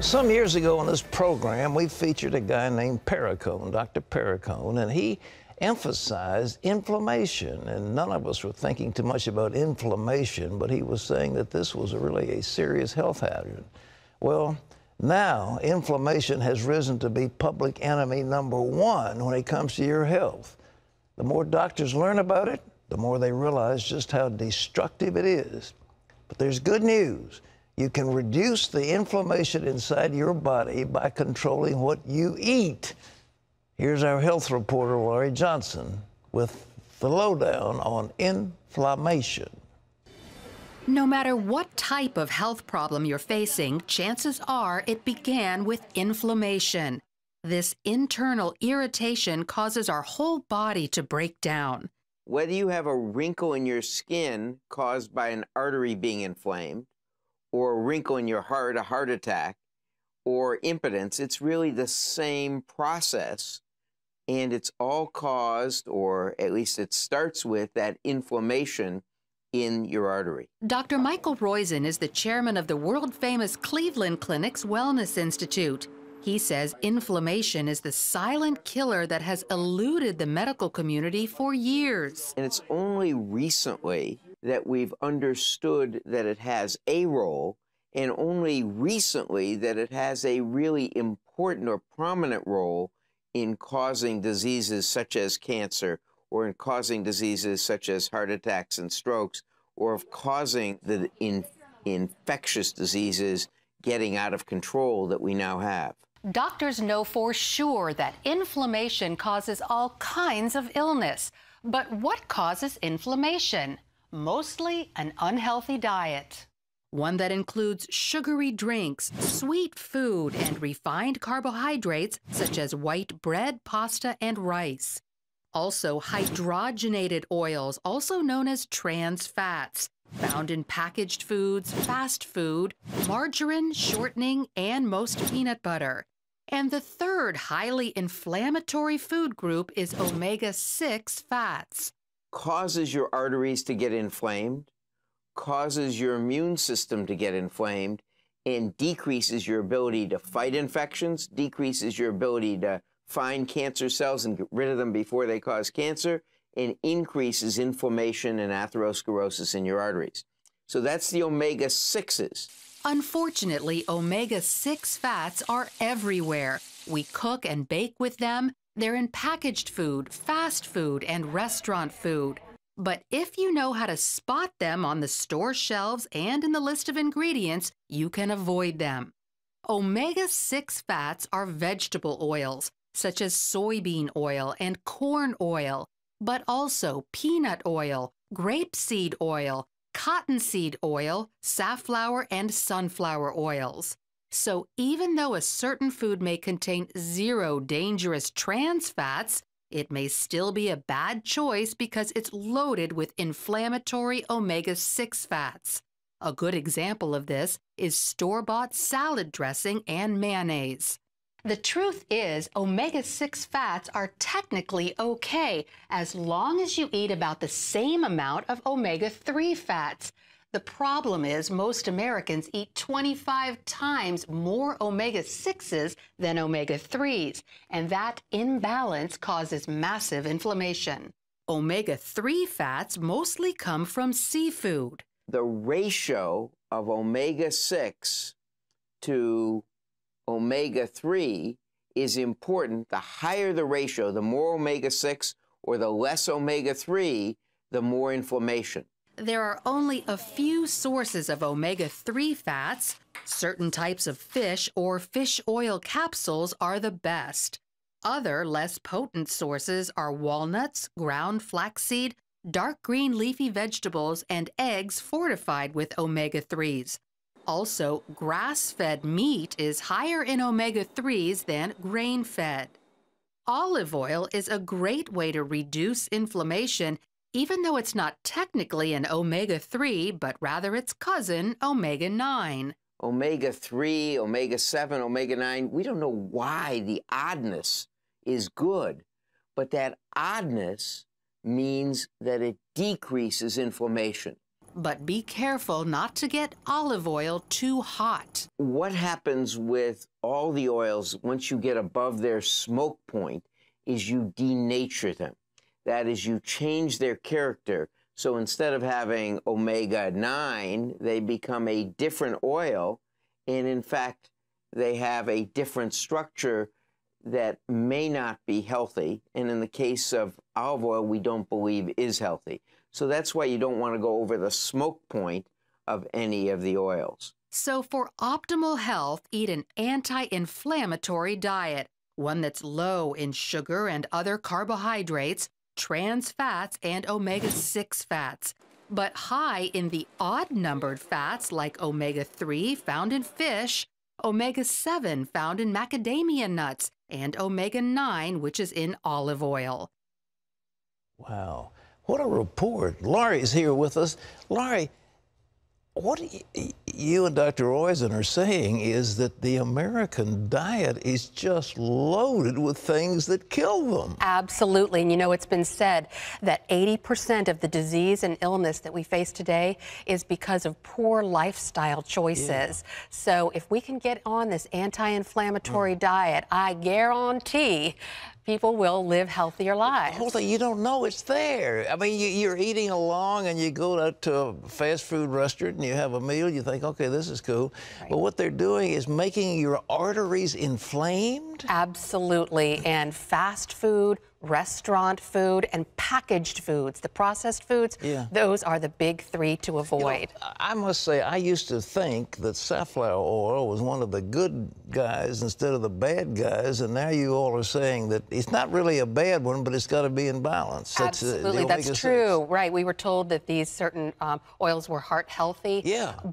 Some years ago on this program, we featured a guy named Perricone, Dr. Perricone, and he emphasized inflammation. And none of us were thinking too much about inflammation, but he was saying that this was really a serious health hazard. Well, now inflammation has risen to be public enemy number one when it comes to your health. The more doctors learn about it, the more they realize just how destructive it is. But there's good news. You can reduce the inflammation inside your body by controlling what you eat. Here's our health reporter, Laurie Johnson, with the lowdown on inflammation. No matter what type of health problem you're facing, chances are it began with inflammation. This internal irritation causes our whole body to break down. Whether you have a wrinkle in your skin caused by an artery being inflamed, or a wrinkle in your heart, a heart attack, or impotence, it's really the same process. And it's all caused, or at least it starts with, that inflammation in your artery. Dr. Michael Roizen is the chairman of the world-famous Cleveland Clinic's Wellness Institute. He says inflammation is the silent killer that has eluded the medical community for years. And it's only recently that we've understood that it has a role, and only recently that it has a really important or prominent role in causing diseases such as cancer, or in causing diseases such as heart attacks and strokes, or of causing the infectious diseases getting out of control that we now have. Doctors know for sure that inflammation causes all kinds of illness. But what causes inflammation? Mostly an unhealthy diet. One that includes sugary drinks, sweet food, and refined carbohydrates such as white bread, pasta, and rice. Also, hydrogenated oils, also known as trans fats, found in packaged foods, fast food, margarine, shortening, and most peanut butter. And the third highly inflammatory food group is omega-6 fats. Causes your arteries to get inflamed, causes your immune system to get inflamed, and decreases your ability to fight infections, decreases your ability to find cancer cells and get rid of them before they cause cancer, and increases inflammation and atherosclerosis in your arteries. So that's the omega-6s. Unfortunately, omega-6 fats are everywhere. We cook and bake with them. They're in packaged food, fast food, and restaurant food. But if you know how to spot them on the store shelves and in the list of ingredients, you can avoid them. Omega-6 fats are vegetable oils, such as soybean oil and corn oil, but also peanut oil, grapeseed oil, cottonseed oil, safflower, and sunflower oils. So even though a certain food may contain 0 dangerous trans fats, it may still be a bad choice because it's loaded with inflammatory omega-6 fats. A good example of this is store-bought salad dressing and mayonnaise. The truth is, omega-6 fats are technically okay as long as you eat about the same amount of omega-3 fats. The problem is most Americans eat 25 times more omega-6s than omega-3s, and that imbalance causes massive inflammation. Omega-3 fats mostly come from seafood. The ratio of omega-6 to omega-3 is important. The higher the ratio, the more omega-6 or the less omega-3, the more inflammation. There are only a few sources of omega-3 fats. Certain types of fish or fish oil capsules are the best. Other, less potent sources are walnuts, ground flaxseed, dark green leafy vegetables, and eggs fortified with omega-3s. Also, grass-fed meat is higher in omega-3s than grain-fed. Olive oil is a great way to reduce inflammation, even though it's not technically an omega-3, but rather its cousin, omega-9. Omega-3, omega-7, omega-9, we don't know why the oddness is good, but that oddness means that it decreases inflammation. But be careful not to get olive oil too hot. What happens with all the oils once you get above their smoke point is you denature them. That is, you change their character. So instead of having omega-9, they become a different oil, and in fact, they have a different structure that may not be healthy, and in the case of olive oil, we don't believe is healthy. So that's why you don't want to go over the smoke point of any of the oils. So for optimal health, eat an anti-inflammatory diet, one that's low in sugar and other carbohydrates, trans fats, and omega-6 fats, but high in the odd-numbered fats like omega-3 found in fish, omega-7 found in macadamia nuts, and omega-9, which is in olive oil. Wow. What a report. Laurie's here with us. Laurie, what you and Dr. Roizen are saying is that the American diet is just loaded with things that kill them. Absolutely. And you know, it's been said that 80% of the disease and illness that we face today is because of poor lifestyle choices. Yeah. So if we can get on this anti-inflammatory diet, I guarantee people will live healthier lives. Hold on, you don't know it's there. I mean, you're eating along and you go out to a fast food restaurant and you have a meal, you think, okay, this is cool. Right. But what they're doing is making your arteries inflamed? Absolutely. And fast food, restaurant food, and packaged foods, the processed foods, those are the big three to avoid. You know, I must say, I used to think that safflower oil was one of the good guys instead of the bad guys, and now you all are saying that it's not really a bad one, but it's got to be in balance. Absolutely, that's true. Right, we were told that these certain oils were heart healthy,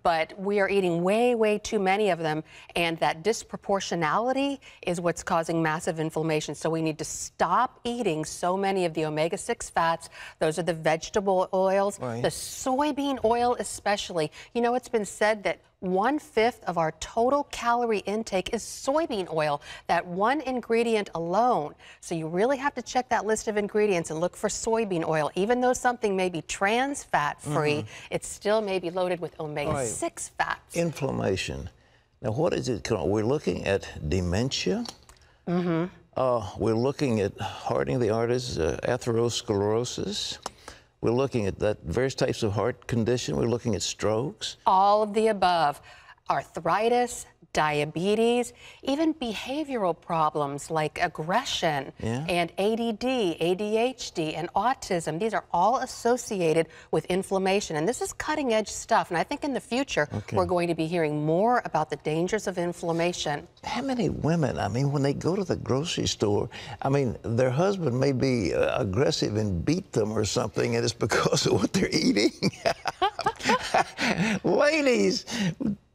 but we are eating way, way too many of them, and that disproportionality is what's causing massive inflammation. So we need to stop eating so many of the omega-6 fats. Those are the vegetable oils, the soybean oil especially. You know, it's been said that 1/5 of our total calorie intake is soybean oil, that one ingredient alone. So you really have to check that list of ingredients and look for soybean oil. Even though something may be trans fat free, it still may be loaded with omega-6 fats. Inflammation. Now, what is it? We're looking at dementia. We're looking at hardening the arteries, atherosclerosis. We're looking at that various types of heart condition. We're looking at strokes. All of the above. Arthritis, diabetes, even behavioral problems like aggression and ADD, ADHD, and autism. These are all associated with inflammation. And this is cutting edge stuff. And I think in the future, we're going to be hearing more about the dangers of inflammation. How many women, I mean, when they go to the grocery store, I mean, their husband may be aggressive and beat them or something, and it's because of what they're eating. Ladies,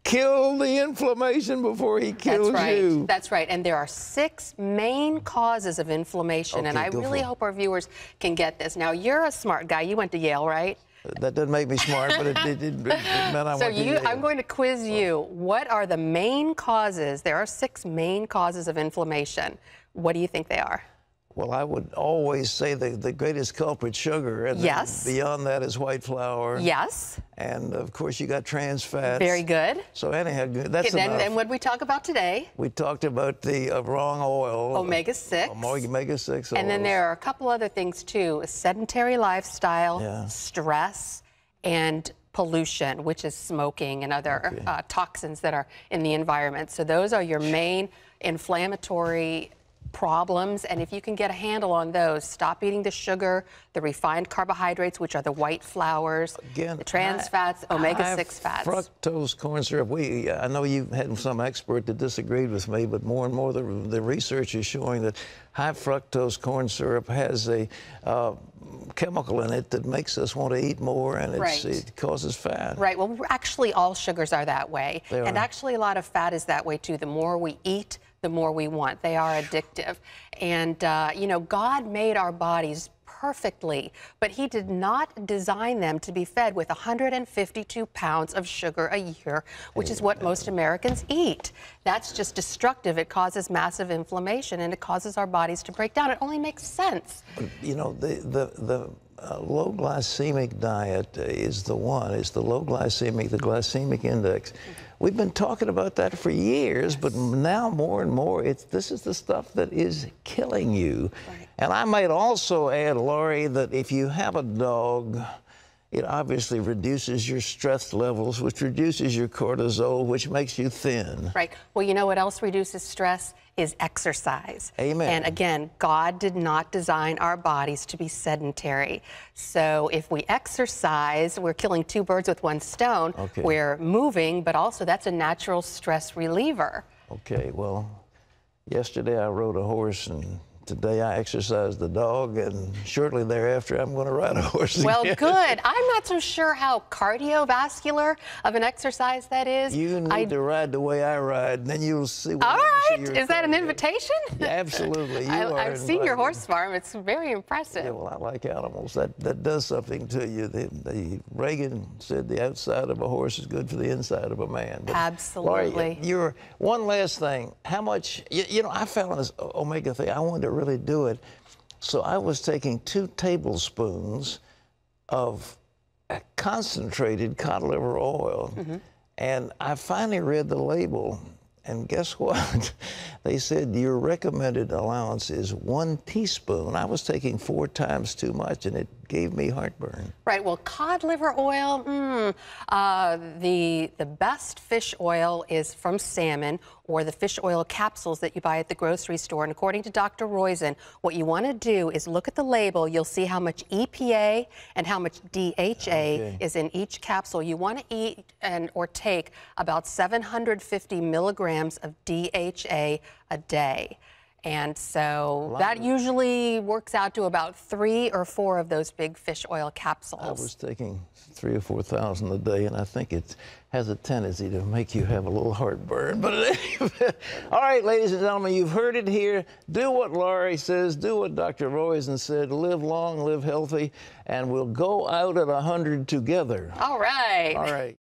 kill the inflammation before he kills you. That's right. And there are 6 main causes of inflammation. And I really hope our viewers can get this. Now, you're a smart guy. You went to Yale, right? That doesn't make me smart, but it meant I went to Yale. I'm going to quiz you. What are the main causes? There are 6 main causes of inflammation. What do you think they are? Well, I would always say the greatest culprit, sugar. And beyond that is white flour. Yes. And, of course, you got trans fats. Very good. So, anyhow, that's enough. And what did we talk about today? We talked about the wrong oil. Omega-6. Omega-6 oils. And then there are a couple other things, too. A sedentary lifestyle, stress, and pollution, which is smoking and other toxins that are in the environment. So those are your main inflammatory problems, and if you can get a handle on those, stop eating the sugar, the refined carbohydrates, which are the white flours, the trans fats, omega-6 fats. Fructose corn syrup. I know you had some expert that disagreed with me, but more and more the research is showing that high fructose corn syrup has a chemical in it that makes us want to eat more, and it causes fat. Right. Well, actually, all sugars are that way, and actually a lot of fat is that way too. The more we eat, the more we want. They are addictive. And, you know, God made our bodies perfectly, but he did not design them to be fed with 152 pounds of sugar a year, which is what most Americans eat. That's just destructive. It causes massive inflammation, and it causes our bodies to break down. It only makes sense. You know, the low glycemic diet is the one. It's the low glycemic, the glycemic index. We've been talking about that for years, but now more and more, this is the stuff that is killing you. Right. And I might also add, Laurie, that if you have a dog, it obviously reduces your stress levels, which reduces your cortisol, which makes you thin. Right. Well, you know what else reduces stress? Is exercise. Amen. And again, God did not design our bodies to be sedentary. So if we exercise, we're killing two birds with one stone. Okay. We're moving, but also that's a natural stress reliever. Okay, well, yesterday I rode a horse, and today I exercised the dog, and shortly thereafter I'm going to ride a horse Well, again. good. I'm not so sure how cardiovascular of an exercise that is. You need to ride the way I ride, and then you'll see what All right. your Is that an cardio. invitation? Yeah, absolutely. I've seen your horse farm. It's very impressive. Yeah, well, I like animals. That does something to you. Reagan said the outside of a horse is good for the inside of a man. But Absolutely. Laurie, one last thing. How much, you know, I found this omega thing. I wanted to really do it. So I was taking 2 tablespoons of concentrated cod liver oil. And I finally read the label. And guess what? They said your recommended allowance is 1 teaspoon. I was taking 4 times too much, and it gave me heartburn. Right. Well, cod liver oil, the best fish oil is from salmon, or the fish oil capsules that you buy at the grocery store. And according to Dr. Roizen, what you want to do is look at the label. You'll see how much EPA and how much DHA is in each capsule. You want to eat or take about 750 milligrams of DHA a day. And so that usually works out to about 3 or 4 of those big fish oil capsules. I was taking 3,000 or 4,000 a day, and I think it has a tendency to make you have a little heartburn. But anyway, all right, ladies and gentlemen, you've heard it here. Do what Laurie says. Do what Dr. Roizen said. Live long, live healthy, and we'll go out at 100 together. All right. All right.